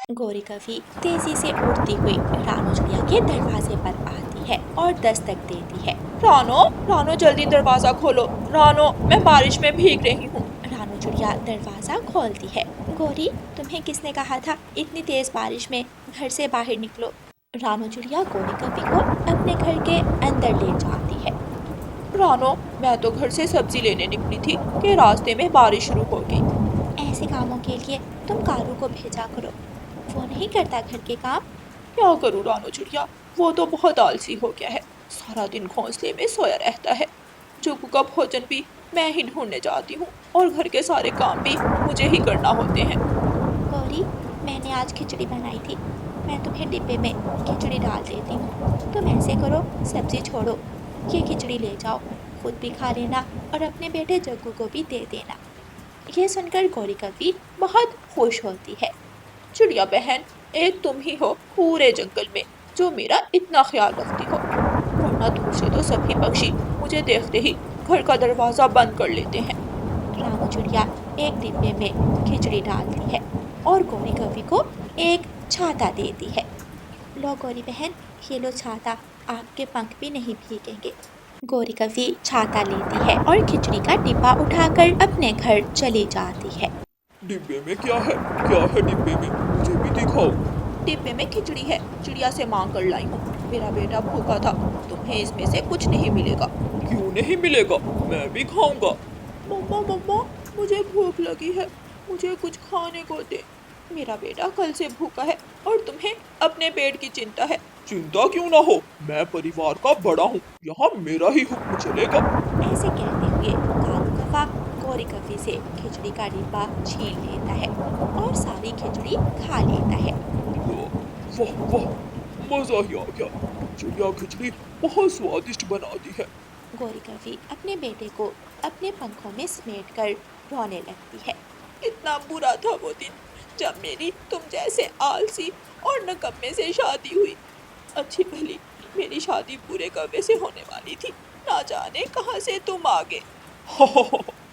गोरी कभी तेजी से उड़ती हुई रानू चिड़िया के दरवाजे पर आती है और दस्तक देती है। रानो, रानो जल्दी दरवाजा खोलो। रानो, मैं बारिश में भीग रही हूँ। रानू चिड़िया दरवाजा खोलती है। गोरी, तुम्हें किसने कहा था इतनी तेज बारिश में घर से बाहर निकलो? रानू चिड़िया गोरी कभी को अपने घर के अंदर ले जाती है। रानो, मैं तो घर से सब्जी लेने निकली थी कि रास्ते में बारिश शुरू हो गई। ऐसे कामों के लिए तुम कालू को भेजा करो, वो नहीं करता घर के काम। क्या करूँ रानो चिड़िया, वो तो बहुत आलसी हो गया है। सारा दिन घोंसले में सोया रहता है। जुगू का भोजन भी मैं ही ढूंढने जाती हूँ और घर के सारे काम भी मुझे ही करना होते हैं। गौरी, मैंने आज खिचड़ी बनाई थी, मैं तुम्हें डिब्बे में खिचड़ी डाल देती हूँ। तुम ऐसे करो, सब्जी छोड़ो, ये खिचड़ी ले जाओ, खुद भी खा लेना और अपने बेटे जग्गू को भी दे देना। ये सुनकर गौरी कभी बहुत खुश होती है। चिड़िया बहन, एक तुम ही हो पूरे जंगल में जो मेरा इतना ख्याल रखती हो, वरना दूर से तो सभी पक्षी मुझे देखते ही घर का दरवाजा बंद कर लेते हैं। रानू चिड़िया एक डिब्बे में खिचड़ी डालती है और गौरी कवि को एक छाता देती है। लो गौरी बहन, ये लो छाता, आपके पंख भी नहीं भीगेंगे। गौरी कवि छाता लेती है और खिचड़ी का डिब्बा उठाकर अपने घर चली जाती है। डिब्बे में क्या है? क्या है डिब्बे में? मुझे भी दिखाओ। डिब्बे में खिचड़ी है, चिड़िया से मांग कर लाई हूँ। मेरा बेटा भूखा था, तुम्हें इसमें से कुछ नहीं मिलेगा। क्यों नहीं मिलेगा? मैं भी खाऊंगा। मम्मा मम्मा, मुझे भूख लगी है, मुझे कुछ खाने को दे। मेरा बेटा कल से भूखा है और तुम्हें अपने पेट की चिंता है। चिंता क्यों ना हो, मैं परिवार का बड़ा हूँ, यहाँ मेरा ही हुक्म चलेगा। ऐसे कहते हुए कालू कौवा गौरी कवि से खिचड़ी का डिब्बा छीन लेता है और सारी खिचड़ी खा लेता है। वाह वाह, मजा ही आ गया। चिड़िया खिचड़ी बहुत स्वादिष्ट बनाती है। गौरी कवि अपने बेटे को अपने पंखों में समेट कर रोने लगती है। कितना बुरा था वो दिन जब मेरी तुम जैसे आलसी और नकम्मे से शादी हुई। अच्छी भली मेरी शादी पूरे कौवे से होने वाली थी, ना जाने कहाँ से तुम आ गए।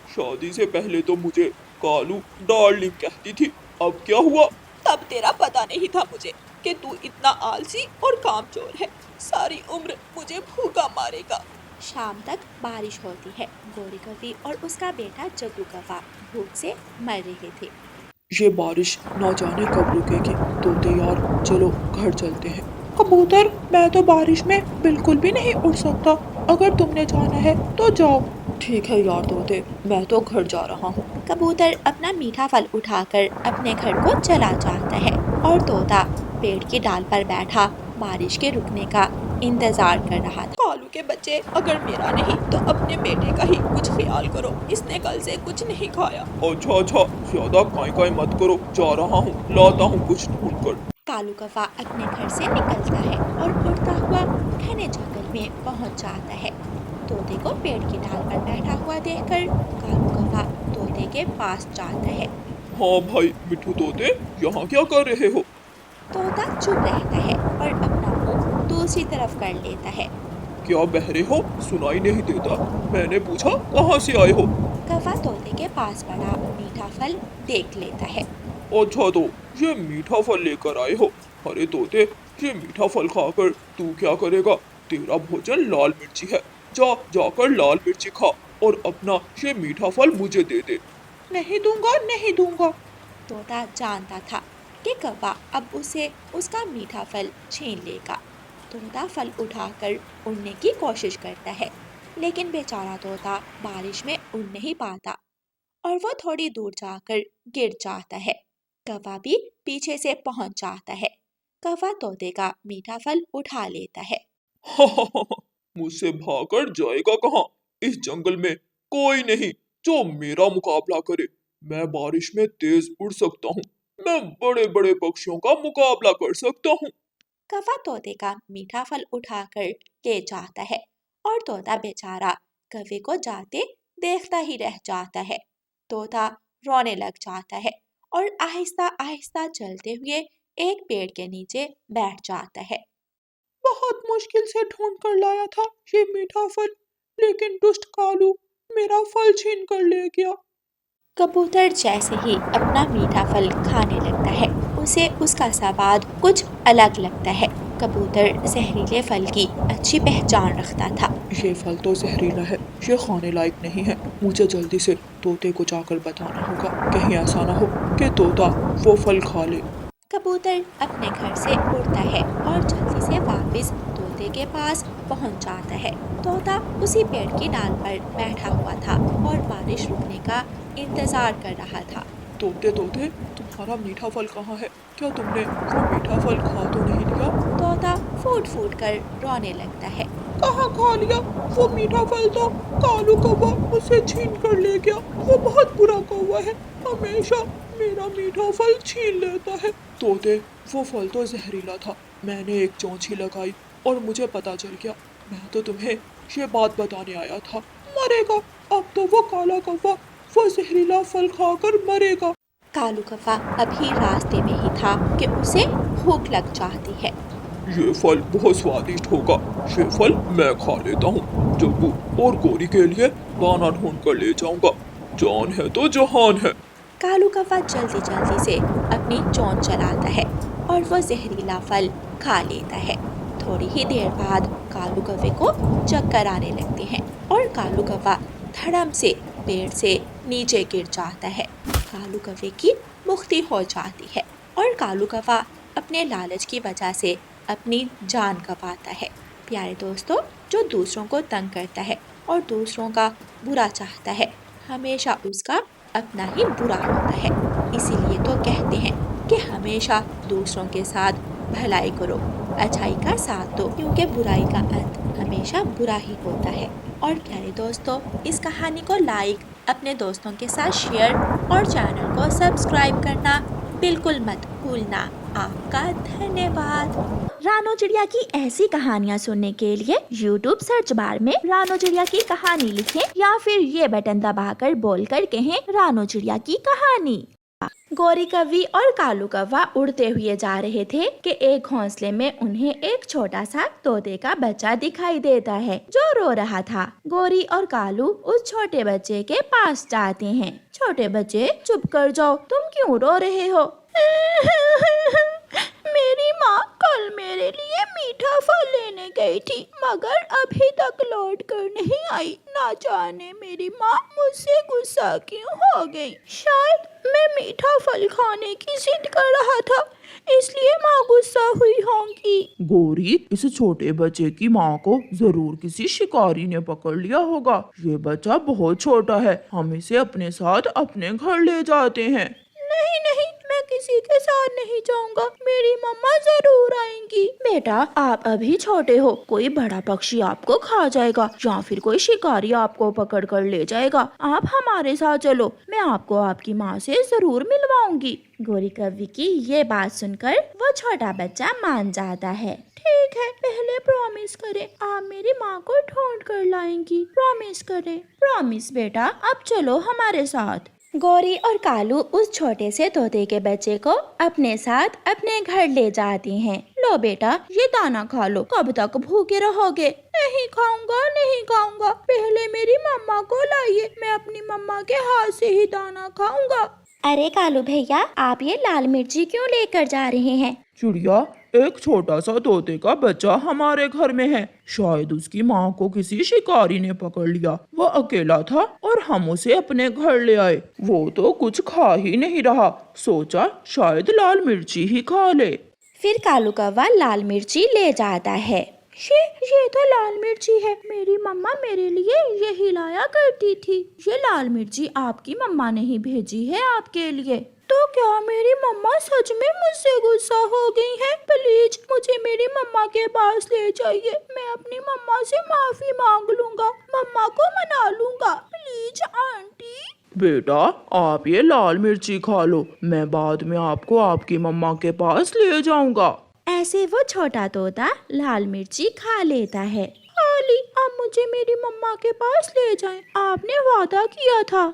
शादी से पहले तो मुझे कालू डार्लिंग कहती थी, अब क्या हुआ? तब तेरा पता नहीं था मुझे कि तू इतना आलसी और कामचोर है। सारी उम्र मुझे भूखा मारेगा। शाम तक बारिश होती है। गौरी कवि और उसका बेटा जग्गू कौवा भूख से मर रहे थे। ये बारिश ना जाने कब रुकेगी। तोते यार, चलो घर चलते हैं। कबूतर, मैं तो बारिश में बिल्कुल भी नहीं उड़ सकता, अगर तुमने जाना है तो जाओ। ठीक है यार तोते, मैं तो घर जा रहा हूँ। कबूतर अपना मीठा फल उठाकर अपने घर को चला जाता है और तोता पेड़ की डाल पर बैठा बारिश के रुकने का इंतजार कर रहा था। कालू के बच्चे, अगर मेरा नहीं तो अपने बेटे का ही कुछ ख्याल करो, इसने कल से कुछ नहीं खाया। अच्छा अच्छा, ज्यादा काई काई मत करो, जा रहा हूँ, लाता हूँ कुछ ढूंढ कर। कालू कौवा अपने घर से निकलता है और उड़ता हुआ घने जंगल में पहुंच जाता है। तोते को पेड़ की डाल पर बैठा हुआ देखकर कालू कौवा तोते के पास जाता है। हाँ भाई मिठू तोते, यहाँ क्या कर रहे हो? तोता चुप रहता है और अपना मुंह दूसरी तरफ कर लेता है। क्या बहरे हो? सुनाई नहीं देता। मैंने पूछा कहाँ से आए हो? कौवा तोते के पास पड़ा मीठा फल देख लेता है। अच्छा तो ये मीठा फल लेकर आए हो। अरे तोते, ये मीठा फल खाकर तू क्या करेगा? तेरा भोजन लाल मिर्ची है। जा जाकर लाल मिर्ची खा और अपना ये मीठा फल मुझे दे दे। नहीं दूंगा, नहीं दूंगा। तोता जानता था कि कौवा अब उसे उसका मीठा फल छीन लेगा। तोता फल उठाकर उड़ने की कोशिश करता है, लेकिन बेचारा तोता बारिश में उड़ नहीं पाता और वो थोड़ी दूर जाकर गिर जाता है। कौवा भी पीछे से पहुंच जाता है। कौवा तोते का मीठा फल उठा लेता है। मुझसे भागकर जाएगा कहाँ? इस जंगल में कोई नहीं जो मेरा मुकाबला करे। मैं बारिश में तेज उड़ सकता हूँ। मैं बड़े बड़े पक्षियों का मुकाबला कर सकता हूँ। कौवा तोते का मीठा फल उठाकर ले जाता है और तोता बेचारा कौवे को जाते देखता ही रह जाता है। तोता रोने लग जाता है और आहिस्ता आहिस्ता चलते हुए एक पेड़ के नीचे बैठ जाता है। बहुत मुश्किल से ढूंढ कर लाया था ये मीठा फल, लेकिन दुष्ट कालू मेरा फल छीन कर ले गया। कबूतर जैसे ही अपना मीठा फल खाने लगता है, उसे उसका स्वाद कुछ अलग लगता है। कबूतर जहरीले फल की अच्छी पहचान रखता था। ये फल तो जहरीला है, ये खाने लायक नहीं है। मुझे जल्दी से तोते को जाकर बताना होगा, कहीं ऐसा ना हो कि तोता वो फल खा ले। कबूतर अपने घर से उड़ता है और जल्दी से वापस तोते के पास पहुंच जाता है। तोता उसी पेड़ की डाल पर बैठा हुआ था और बारिश रुकने का इंतजार कर रहा था। तोते तोते, तुम्हारा मीठा फल कहाँ है? क्या तुमने वो मीठा फल खा तो नहीं लिया? तोता फूट फूट कर रोने लगता है। कहाँ खा लिया? वो मीठा फल तो कालू कौवा उसे छीन कर ले गया। वो बहुत बुरा कौवा है, हमेशा मेरा मीठा फल छीन लेता है। तोते, वो फल तो जहरीला था। मैंने एक चोंची लगाई और मुझे पता चल गया। मैं तो तुम्हें ये बात बताने आया था। मरेगा, अब तो वो काला कौवा वो जहरीला फल खाकर मरेगा। कालू कौवा अभी रास्ते में ही था कि उसे भूख लग जाती है। ये फल बहुत स्वादिष्ट होगा, ये फल मैं खा लेता हूँ। जग्गू और गोरी के लिए दाना ढूंढ कर ले जाऊंगा। जान है तो जहान है। कालू कौवा जल्दी जल्दी से अपनी चोंच चलाता है और वो जहरीला फल खा लेता है। थोड़ी ही देर बाद कालू कौवे को चक्कर आने लगते हैं और कालू कौवा धड़म से पेड़ से नीचे गिर जाता है। कालू कौवे की मुक्ति हो जाती है और कालू कौवा अपने लालच की वजह से अपनी जान गंवाता है। प्यारे दोस्तों, जो दूसरों को तंग करता है और दूसरों का बुरा चाहता है, हमेशा उसका अपना ही बुरा होता है। इसीलिए तो कहते हैं कि हमेशा दूसरों के साथ भलाई करो, अच्छाई का साथ दो, क्योंकि बुराई का अंत हमेशा बुरा ही होता है। और प्यारे दोस्तों, इस कहानी को लाइक, अपने दोस्तों के साथ शेयर और चैनल को सब्सक्राइब करना बिल्कुल मत भूलना। आपका धन्यवाद। रानो चिड़िया की ऐसी कहानियाँ सुनने के लिए YouTube सर्च बार में रानो चिड़िया की कहानी लिखें या फिर ये बटन दबाकर बोलकर कहें रानो चिड़िया की कहानी। गोरी कौवी और कालू कौवा उड़ते हुए जा रहे थे कि एक घोंसले में उन्हें एक छोटा सा तोते का बच्चा दिखाई देता है जो रो रहा था। गोरी और कालू उस छोटे बच्चे के पास जाते हैं। छोटे बच्चे, चुप कर जाओ, तुम क्यों रो रहे हो? मेरी माँ कल मेरे लिए मीठा फल लेने गई थी, मगर अभी तक लौट कर नहीं आई। ना जाने मेरी माँ मुझसे गुस्सा क्यों हो गई। शायद मैं मीठा फल खाने की जिद कर रहा था, इसलिए माँ गुस्सा हुई होंगी। गोरी, इस छोटे बच्चे की माँ को जरूर किसी शिकारी ने पकड़ लिया होगा। ये बच्चा बहुत छोटा है, हम इसे अपने साथ अपने घर ले जाते हैं। नहीं नहीं, मैं किसी के साथ नहीं जाऊंगा, मेरी मम्मा जरूर आएंगी। बेटा, आप अभी छोटे हो, कोई बड़ा पक्षी आपको खा जाएगा या फिर कोई शिकारी आपको पकड़ कर ले जाएगा। आप हमारे साथ चलो, मैं आपको आपकी माँ से जरूर मिलवाऊंगी। गोरी कौवी की ये बात सुनकर वो छोटा बच्चा मान जाता है। ठीक है, पहले प्रॉमिस करें, आप मेरी माँ को ढूंढ कर लाएंगी। प्रॉमिस करें। प्रॉमिस बेटा, अब चलो हमारे साथ। गोरी और कालू उस छोटे से तोते के बच्चे को अपने साथ अपने घर ले जाते हैं। लो बेटा, ये दाना खा लो, कब तक भूखे रहोगे? नहीं खाऊंगा, नहीं खाऊंगा, पहले मेरी मम्मा को लाइए, मैं अपनी मम्मा के हाथ से ही दाना खाऊंगा। अरे कालू भैया, आप ये लाल मिर्ची क्यों लेकर जा रहे हैं? चिड़िया, एक छोटा सा तोते का बच्चा हमारे घर में है। शायद उसकी माँ को किसी शिकारी ने पकड़ लिया। वह अकेला था और हम उसे अपने घर ले आए। वो तो कुछ खा ही नहीं रहा, सोचा शायद लाल मिर्ची ही खा ले। फिर कालू कौवा लाल मिर्ची ले जाता है। ये तो लाल मिर्ची है, मेरी मम्मा मेरे लिए यही लाया करती थी। ये लाल मिर्ची आपकी मम्मा ने ही भेजी है आपके लिए। तो क्या मेरी मम्मा सच में मुझसे गुस्सा हो गई है? प्लीज मुझे मेरी मम्मा के पास ले जाइए, मैं अपनी मम्मा से माफी मांग लूंगा, मम्मा को मना लूंगा। Please aunty. बेटा, आप ये लाल मिर्ची खा लो, मैं बाद में आपको आपकी मम्मा के पास ले जाऊंगा। ऐसे वो छोटा तोता लाल मिर्ची खा लेता है। खाली, अब मुझे मेरी मम्मा के पास ले जाएं। आपने वादा किया था,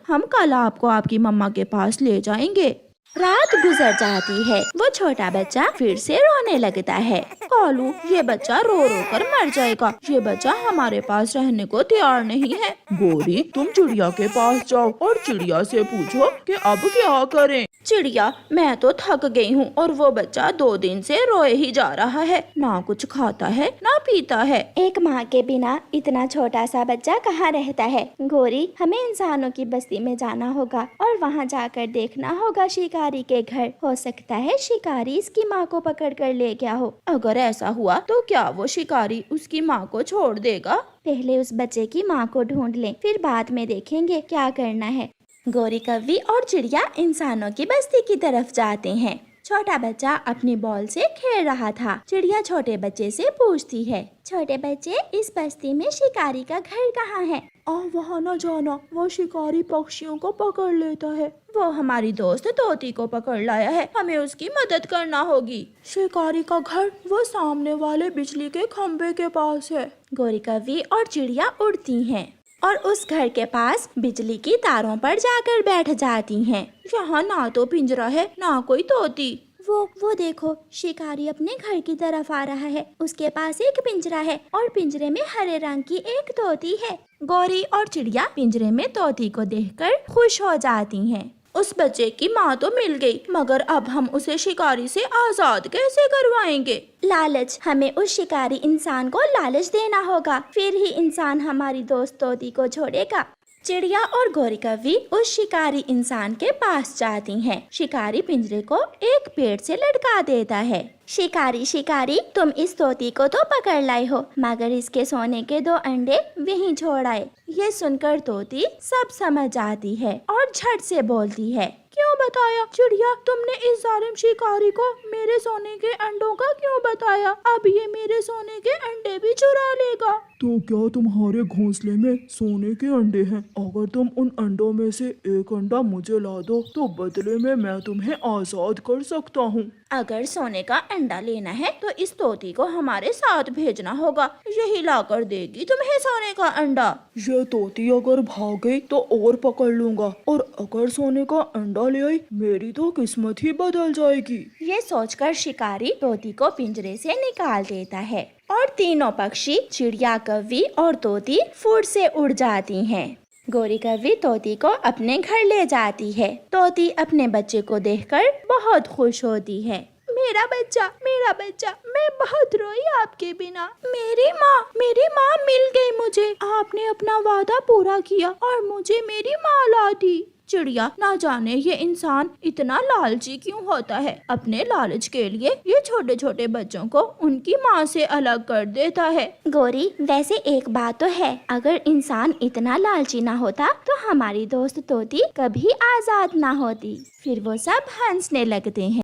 हम कल आपको आपकी मम्मा के पास ले जाएंगे। रात गुजर जाती है। वो छोटा बच्चा फिर से रोने लगता है। कालू, ये बच्चा रो रो कर मर जाएगा। ये बच्चा हमारे पास रहने को तैयार नहीं है। गोरी, तुम चिड़िया के पास जाओ और चिड़िया से पूछो कि अब क्या करें। चिड़िया, मैं तो थक गई हूँ और वो बच्चा 2 दिन से रोए ही जा रहा है। ना कुछ खाता है ना पीता है। एक माँ के बिना इतना छोटा सा बच्चा कहाँ रहता है। गोरी, हमें इंसानों की बस्ती में जाना होगा और वहाँ जाकर देखना होगा शिकारी के घर। हो सकता है शिकारी इसकी माँ को पकड़ कर ले गया हो। अगर ऐसा हुआ तो क्या वो शिकारी उसकी माँ को छोड़ देगा? पहले उस बच्चे की माँ को ढूंढ लें, फिर बाद में देखेंगे क्या करना है। गोरी, कौवी और चिड़िया इंसानों की बस्ती की तरफ जाते हैं। छोटा बच्चा अपनी बॉल से खेल रहा था। चिड़िया छोटे बच्चे से पूछती है, छोटे बच्चे, इस बस्ती में शिकारी का घर कहाँ है? वहाँ न जाना, वो शिकारी पक्षियों को पकड़ लेता है। वो हमारी दोस्त तोती को पकड़ लाया है, हमें उसकी मदद करना होगी। शिकारी का घर वो सामने वाले बिजली के खम्भे के पास है। गोरी, कौवी और चिड़िया उड़ती हैं और उस घर के पास बिजली की तारों पर जाकर बैठ जाती हैं। यहाँ ना तो पिंजरा है ना कोई तोती। वो देखो, शिकारी अपने घर की तरफ आ रहा है। उसके पास एक पिंजरा है और पिंजरे में हरे रंग की एक तोती है। गोरी और चिड़िया पिंजरे में तोती को देखकर खुश हो जाती हैं। उस बच्चे की माँ तो मिल गई, मगर अब हम उसे शिकारी से आजाद कैसे करवाएंगे? लालच, हमें उस शिकारी इंसान को लालच देना होगा, फिर ही इंसान हमारी दोस्त तोती को छोड़ेगा। चिड़िया और गोरी, कौवी उस शिकारी इंसान के पास जाती हैं। शिकारी पिंजरे को एक पेड़ से लटका देता है। शिकारी, शिकारी, तुम इस तोती को तो पकड़ लाए हो, मगर इसके सोने के 2 अंडे वहीं छोड़ आए। ये सुनकर तोती सब समझ जाती है और झट से बोलती है, क्यों बताया चिड़िया? तुमने इस जालिम शिकारी को मेरे सोने के अंडों का क्यों बताया? अब ये मेरे सोने के अंडे भी चुरा लेगा। तो क्या तुम्हारे घोंसले में सोने के अंडे हैं? अगर तुम उन अंडों में से एक अंडा मुझे ला दो तो बदले में मैं तुम्हें आजाद कर सकता हूँ। अगर सोने का अंडा लेना है तो इस तोती को हमारे साथ भेजना होगा, यही लाकर देगी तुम्हें सोने का अंडा। ये तोती अगर भाग गई तो और पकड़ लूंगा, और अगर सोने का अंडा ले आई मेरी तो किस्मत ही बदल जाएगी। ये सोचकर शिकारी तोती को पिंजरे से निकाल देता है और तीनों पक्षी, चिड़िया, कौवी और तोती फुर्र से उड़ जाती हैं। गोरी, कौवी तोती को अपने घर ले जाती है। तोती अपने बच्चे को देखकर बहुत खुश होती है। मेरा बच्चा, मेरा बच्चा, मैं बहुत रोई आपके बिना। मेरी माँ मिल गई मुझे। आपने अपना वादा पूरा किया और मुझे मेरी माँ ला दी। चिड़िया, ना जाने ये इंसान इतना लालची क्यों होता है। अपने लालच के लिए ये छोटे छोटे बच्चों को उनकी माँ से अलग कर देता है। गोरी, वैसे एक बात तो है, अगर इंसान इतना लालची ना होता तो हमारी दोस्त तोती कभी आजाद ना होती। फिर वो सब हंसने लगते हैं।